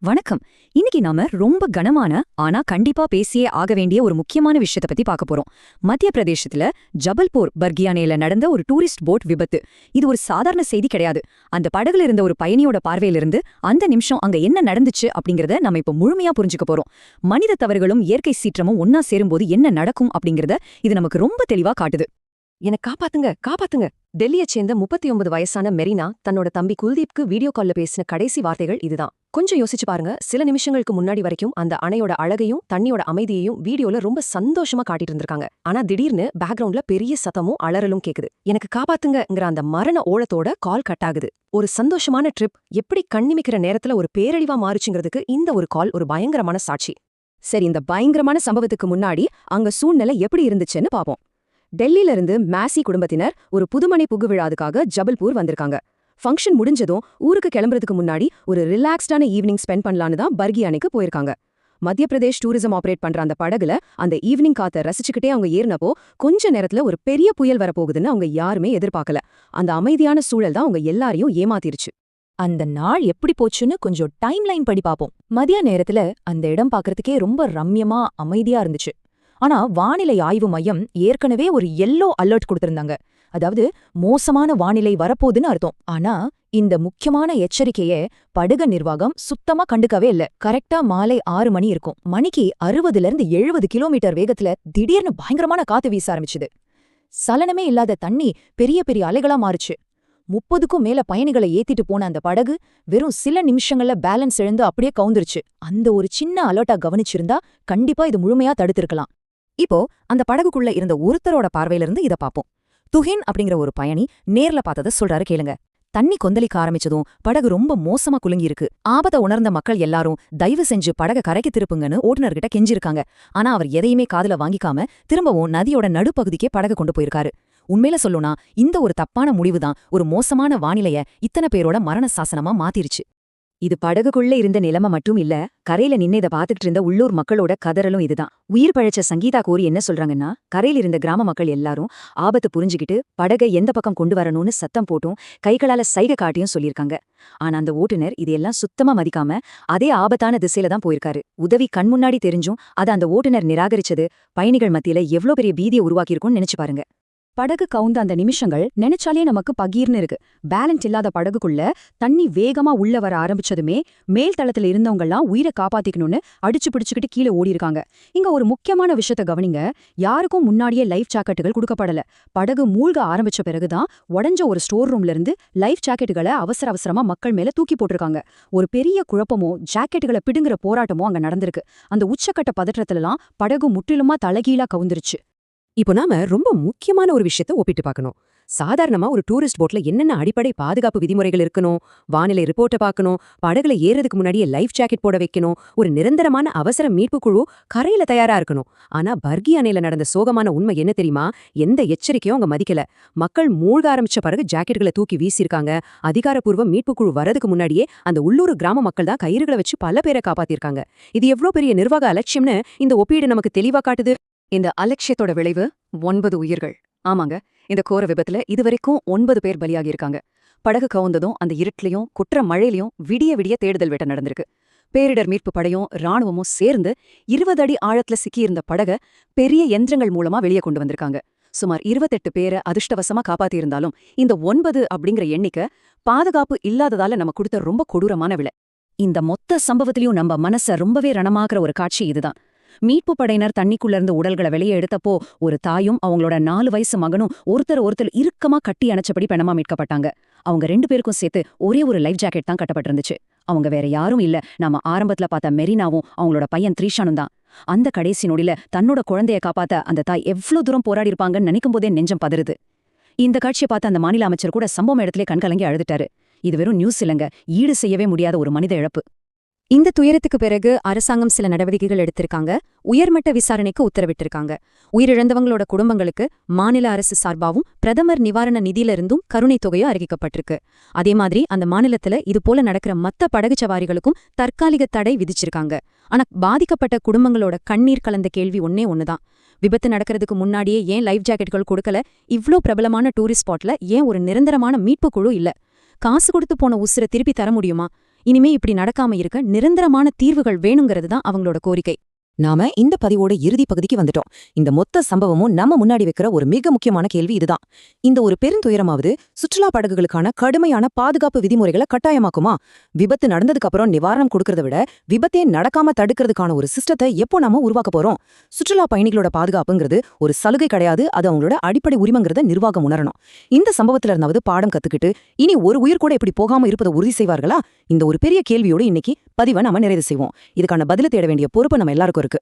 வணக்கம். இன்னைக்கு நாம ரொம்ப கனமான ஆனா கண்டிப்பா பேசியே ஆக வேண்டிய ஒரு முக்கியமான விஷயத்தை பத்தி பார்க்க போறோம். மத்திய பிரதேசத்துல ஜபல்பூர் பர்கியானேல நடந்த ஒரு டூரிஸ்ட் போட் விபத்து. இது ஒரு சாதாரண செய்தி கிடையாது. அந்த படகுல இருந்த ஒரு பயணியோட பார்வையிலிருந்து அந்த நிமிஷம் அங்க என்ன நடந்துச்சு அப்படிங்கறத நம்ம இப்ப முழுமையா புரிஞ்சுக்க போறோம். மனித தவறுகளும் இயற்கை சீற்றமும் ஒன்னா சேரும்போது என்ன நடக்கும் அப்படிங்கறத இது நமக்கு ரொம்ப தெளிவா காட்டுது. என்ன காப்பாத்துங்க காப்பாத்துங்க. டெல்லியைச் சேர்ந்த 39 வயசான மெரினா தன்னோட தம்பி குல்தீப்க்கு வீடியோ கால்ல பேசின கடைசி வார்த்தைகள் இதுதான். கொஞ்சம் யோசிச்சு பாருங்க. சில நிமிஷங்களுக்கு முன்னாடி வரைக்கும் அந்த அணையோட அழகையும் தண்ணியோட அமைதியையும் வீடியோல ரொம்ப சந்தோஷமா காட்டிட்டு இருந்திருக்காங்க. ஆனா திடீர்னு பேக்ரவுண்ட்ல பெரிய சத்தமும் அலறலும் கேக்குது. எனக்கு காப்பாத்துங்கங்கிற அந்த மரண ஓலத்தோட கால் கட் ஆகுது. ஒரு சந்தோஷமான ட்ரிப் எப்படி கண்ணிமிக்கிற நேரத்துல ஒரு பேரழிவா மாறுச்சுங்கிறதுக்கு இந்த ஒரு கால் ஒரு பயங்கரமான சாட்சி. சரி, இந்த பயங்கரமான சம்பவத்துக்கு முன்னாடி அங்க சூழ்நிலை எப்படி இருந்துச்சுன்னு பாப்போம். டெல்லியில இருந்து மேசி குடும்பத்தினர் ஒரு புதுமனை புகுவிழாதுக்காக ஜபல்பூர் வந்திருக்காங்க. ஃபங்க்ஷன் முடிஞ்சதும் ஊருக்கு கிளம்புறதுக்கு முன்னாடி ஒரு ரிலாக்ஸ்டான ஈவினிங் ஸ்பெண்ட் பண்ணலான்னு தான் பர்கியானைக்கு போயிருக்காங்க. மத்திய பிரதேஷ் டூரிசம் ஆபரேட் பண்ற அந்த படகுல அந்த ஈவினிங் காத்த ரசிச்சுக்கிட்டே அவங்க ஏறினப்போ கொஞ்ச நேரத்துல ஒரு பெரிய புயல் வரப்போகுதுன்னு அவங்க யாருமே எதிர்பார்க்கல. அந்த அமைதியான சூழல் தான் அவங்க எல்லாரையும் ஏமாத்திருச்சு. அந்த நாள் எப்படி போச்சுன்னு கொஞ்சம் டைம் லைன் படி பாப்போம். மதிய நேரத்துல அந்த இடம் பாக்குறதுக்கே ரொம்ப ரம்யமா அமைதியா இருந்துச்சு. ஆனா வானிலை ஆய்வு மையம் ஏற்கனவே ஒரு எல்லோ அலர்ட் கொடுத்திருந்தாங்க. அதாவது மோசமான வானிலை வரப்போகுதுன்னு அர்த்தம். ஆனா இந்த முக்கியமான எச்சரிக்கையே படகு நிர்வாகம் சுத்தமா கண்டுக்கவே இல்ல. கரெக்டா மாலை 6 மணி இருக்கும். மணிக்கு 60-70 கிலோமீட்டர் வேகத்துல திடீர்னு பயங்கரமான காத்து வீச ஆரம்பிச்சுது. சலனமே இல்லாத தண்ணி பெரிய பெரிய அலைகளா மாறுச்சு. 30க்கும் மேல பயணிகளை ஏத்திட்டு போன அந்த படகு வெறும் சில நிமிஷங்கள்ல பேலன்ஸ் இழந்து அப்படியே கவுந்துருச்சு. அந்த ஒரு சின்ன அலர்ட்டா கவனிச்சிருந்தா கண்டிப்பா இது முழுமையா தடுத்திருக்கலாம். இப்போ அந்த படகுக்குள்ள இருந்த ஒருத்தரோட பார்வையிலிருந்து இத பாப்போம். துஹின் அப்படிங்கிற ஒரு பயணி நேர்ல பார்த்தத சொல்றாரு கேளுங்க. தண்ணி கொந்தளிக்க ஆரம்பிச்சதும் படகு ரொம்ப மோசமா குலுங்கி இருக்கு. ஆபத்தை உணர்ந்த மக்கள் எல்லாரும் தயவு செஞ்சு படக கரைக்கு திருப்புங்கன்னு ஓட்டுநர்கிட்ட கெஞ்சிருக்காங்க. ஆனா அவர் எதையுமே காதுல வாங்கிக்காம திரும்பவும் நதியோட நடுப்பகுதிக்கே படகு கொண்டு போயிருக்காரு. உண்மையில சொல்லணும்னா இந்த ஒரு தப்பான முடிவுதான் ஒரு மோசமான வானிலைய இத்தனை பேரோட மரண சாசனமா மாத்திருச்சு. இது படகுக்குள்ள இருந்த நிலைமை மட்டும் இல்ல, கரையில நின்னு இத பாத்துட்டு இருந்த உள்ளூர் மக்களோட கதறலும் இதுதான். உயிர் பழைச்ச சங்கீதா கோரி என்ன சொல்றாங்கன்னா, கரையில இருந்த கிராம மக்கள் எல்லாரும் ஆபத்து புரிஞ்சுக்கிட்டு படகை எந்த பக்கம் கொண்டு வரணும்னு சத்தம் போட்டும் கைகளால சைகை காட்டியும் சொல்லியிருக்காங்க. ஆனா அந்த ஓட்டுநர் இதையெல்லாம் சுத்தமா மதிக்காம அதே ஆபத்தான திசையில தான் போயிருக்காரு. உதவி கண் முன்னாடி தெரிஞ்சும் அதை அந்த ஓட்டுநர் நிராகரிச்சது பயணிகள் மத்தியில எவ்வளவு பெரிய பீதியை உருவாக்கியிருக்கும்னு நினைச்சு பாருங்க. படகு கவுந்த அந்த நிமிஷங்கள் நினைச்சாலே நமக்கு பகீர்னு இருக்கு. பேலன்ஸ் இல்லாத படகுக்குள்ள தண்ணி வேகமா உள்ள வர ஆரம்பிச்சதுமே மேல் தளத்துல இருந்தவங்கெல்லாம் உயிரை காப்பாத்திக்கணும்னு அடிச்சு பிடிச்சுக்கிட்டு கீழே ஓடி இருக்காங்க. இங்க ஒரு முக்கியமான விஷயத்த கவனிங்க. யாருக்கும் முன்னாடியே லைஃப் ஜாக்கெட்டுகள் கொடுக்கப்படல. படகு மூழ்க ஆரம்பிச்ச பிறகுதான் உடஞ்ச ஒரு ஸ்டோர் ரூம்ல இருந்து லைஃப் ஜாக்கெட்டுகளை அவசர அவசரமா மக்கள் மேல தூக்கி போட்டிருக்காங்க. ஒரு பெரிய குழப்பமோ ஜாக்கெட்டுகளை பிடுங்குற போராட்டமோ அங்க நடந்திருக்கு. அந்த உச்சக்கட்ட பதற்றத்துலலாம் படகு முற்றிலுமா தலைகீழா கவுந்துருச்சு. இப்போ நாம ரொம்ப முக்கியமான ஒரு விஷயத்த ஒப்பிட்டு பார்க்கணும். சாதாரணமா ஒரு டூரிஸ்ட் போட்ல என்னென்ன அடிப்படை பாதுகாப்பு விதிமுறைகள் இருக்கணும், வானிலை ரிப்போர்ட்டை பார்க்கணும், படகுல ஏறதுக்கு முன்னாடியே லைஃப் ஜாக்கெட் போட வைக்கணும், ஒரு நிரந்தரமான அவசர மீட்பு குழு கரையில தயாரா இருக்கணும். ஆனா பர்கியானேல நடந்த சோகமான உண்மை என்ன தெரியுமா? எந்த எச்சரிக்கையும் அவங்க மதிக்கல. மக்கள் மூழ்க ஆரம்பிச்ச பிறகு ஜாக்கெட்டுகளை தூக்கி வீசியிருக்காங்க. அதிகாரப்பூர்வ மீட்பு குழு வரதுக்கு முன்னாடியே அந்த உள்ளூர் கிராம மக்கள் தான் கயிறுகளை வச்சு பல பேரை காப்பாத்திருக்காங்க. இது எவ்வளவு பெரிய நிர்வாக அலட்சியம்னு இந்த ஒப்பீடு நமக்கு தெளிவா காட்டுது. இந்த அலட்சியத்தோட விளைவு 9 உயிர்கள். ஆமாங்க, இந்த கோர விபத்துல இதுவரைக்கும் 9 பேர் பலியாகியிருக்காங்க. படகு கவுந்ததும் அந்த இருட்டிலையும் குற்ற மழையிலையும் விடிய விடிய தேடுதல் வேட்டை நடந்திருக்கு. பேரிடர் மீட்பு படையும் ராணுவமும் சேர்ந்து 20 அடி ஆழத்துல சிக்கியிருந்த படக பெரிய யந்திரங்கள் மூலமா வெளியே கொண்டு வந்திருக்காங்க. சுமார் 28 பேரை அதிர்ஷ்டவசமா காப்பாத்தியிருந்தாலும் இந்த 9 அப்படிங்கிற எண்ணிக்கை பாதுகாப்பு இல்லாததால நம்ம கொடுத்த ரொம்ப கொடூரமான விலை. இந்த மொத்த சம்பவத்திலையும் நம்ம மனச ரொம்பவே ரணமாக்குற ஒரு காட்சி இதுதான். மீட்பு படையினர் தண்ணிக்குள்ள இருந்து உடல்களை வெளியே எடுத்தப்போ ஒரு தாயும் அவங்களோட 4 வயசு மகனும் ஒருத்தர் இறுக்கமா கட்டி அணைச்சபடி பெணமா மீட்கப்பட்டாங்க. அவங்க 2 பேருக்கும் சேர்த்து ஒரே ஒரு லைஃப் ஜாக்கெட் தான் கட்டப்பட்டிருந்துச்சு. அவங்க வேற யாரும் இல்ல, நம்ம ஆரம்பத்துல பார்த்த மெரினாவும் அவங்களோட பையன் த்ரீஷானும் தான். அந்த கடைசி நொடியில தன்னோட குழந்தைய காப்பாத்த அந்த தாய் எவ்வளவு தூரம் போராடி இருப்பாங்கன்னு நினைக்கும் போதே நெஞ்சம் பதறுது. இந்த காட்சியை பார்த்த அந்த மாநில அமைச்சர் கூட சம்பவம் இடத்திலே கண்கலங்கி அழுதுட்டாரு. இது வெறும் நியூஸ் இல்லங்க, ஈடு செய்யவே முடியாத ஒரு மனித இழப்பு. இந்த துயரத்துக்கு பிறகு அரசாங்கம் சில நடவடிக்கைகள் எடுத்திருக்காங்க. உயர்மட்ட விசாரணைக்கு உத்தரவிட்டிருக்காங்க. உயிரிழந்தவங்களோட குடும்பங்களுக்கு மாநில அரசு சார்பாவும் பிரதமர் நிவாரண நிதியிலிருந்தும் கருணை தொகையும் அறிவிக்கப்பட்டிருக்கு. அதே மாதிரி அந்த மாநிலத்துல இது போல நடக்கிற மத்த படகு சவாரிகளுக்கும் தற்காலிக தடை விதிச்சிருக்காங்க. ஆனா பாதிக்கப்பட்ட குடும்பங்களோட கண்ணீர் கலந்த கேள்வி ஒண்ணுதான். விபத்து நடக்கிறதுக்கு முன்னாடியே ஏன் லைஃப் ஜாக்கெட்டுகள் கொடுக்கல? இவ்ளோ பிரபலமான டூரிஸ்ட் ஸ்பாட்ல ஏன் ஒரு நிரந்தரமான மீட்பு குழு இல்ல? காசு கொடுத்து போன உசுரை திருப்பி தர முடியுமா? இனிமே இப்படி நடக்காம இருக்க நிரந்தரமான தீர்வுகள் வேணுங்கிறது தான் அவங்களோட கோரிக்கை. நாம இந்த பதிவோட இறுதி பகுதிக்கு வந்துட்டோம். இந்த மொத்த சம்பவமும் நம்ம முன்னாடி வைக்கிற ஒரு மிக முக்கியமான கேள்வி இதுதான். இந்த ஒரு பெருந்துயரமாவது சுற்றுலா படகுகளுக்கான கடுமையான பாதுகாப்பு விதிமுறைகளை கட்டாயமாக்குமா? விபத்து நடந்ததுக்கு அப்புறம் நிவாரணம் கொடுக்கறத விட விபத்தே நடக்காம தடுக்கிறதுக்கான ஒரு சிஸ்டத்தை எப்போ நாம உருவாக்க போறோம்? சுற்றுலா பயணிகளோட பாதுகாப்புங்கிறது ஒரு சலுகை கிடையாது, அது அவங்களோட அடிப்படை உரிமைங்கிறத நிர்வாகம் உணரணும். இந்த சம்பவத்துல இருந்தாவது பாடம் கத்துக்கிட்டு இனி ஒரு உயிர் கூட இப்படி போகாம இருப்பதை உறுதி செய்வார்களா? இந்த ஒரு பெரிய கேள்வியோடு இன்னைக்கு பதிவை நாம நிறைவு செய்வோம். இதுக்கான பதில தேட வேண்டிய பொறுப்பு நம்ம எல்லாருக்கும் இருக்கு.